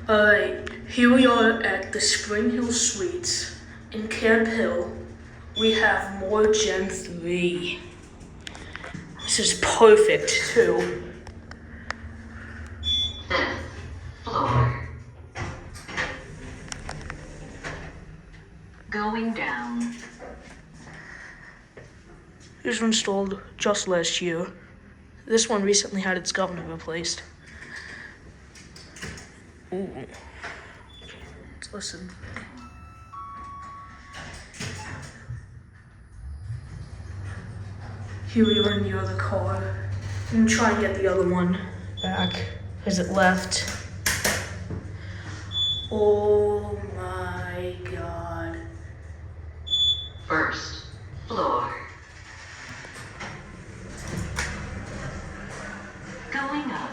Alright, here we are at the SpringHill Suites in Camp Hill. We have more Gen 3. This is perfect too. Floor. Going down. This was installed just last year. This one recently had its governor replaced. Ooh. Let's listen. Here we are in the other car. I'm gonna try and get the other one back because it left. Oh my god. First floor. Going up.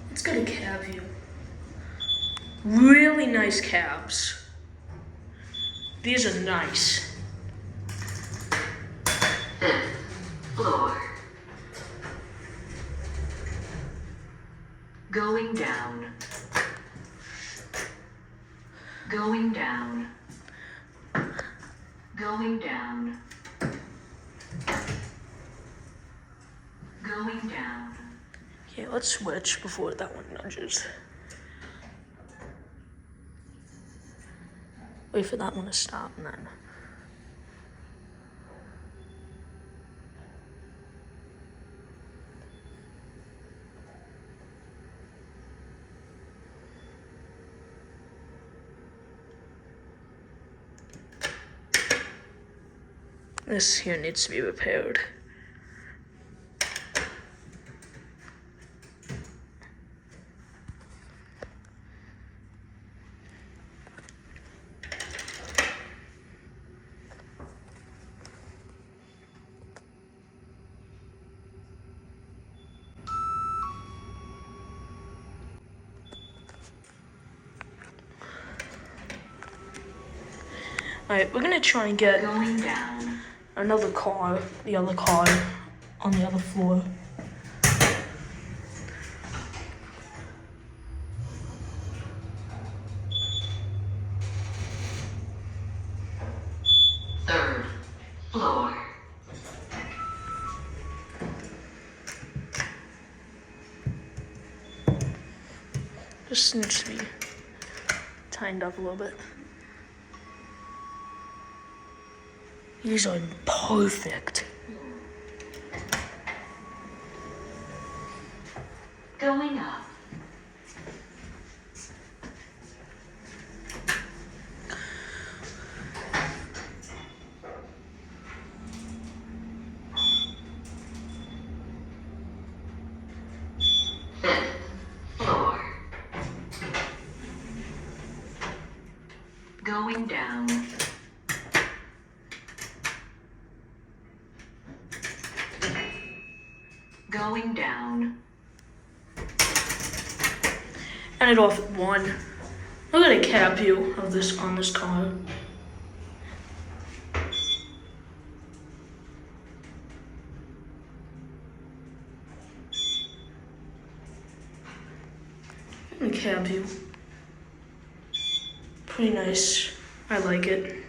Let's get a cab view. Really nice cabs. These are nice. Fifth floor. Going down. Going down. Going down. Going down. Okay, let's switch before that one nudges. Wait for that one to stop and then. This here needs to be repaired. Alright, we're gonna try and get Going down. another car, the other car, on the other floor. Third floor. Just needs to be tightened up a little bit. These are perfect. Going up. Fifth floor. Going down. Going down. And it off at 1. Look at a cab view of this on this car. And a cab view. Pretty nice. I like it.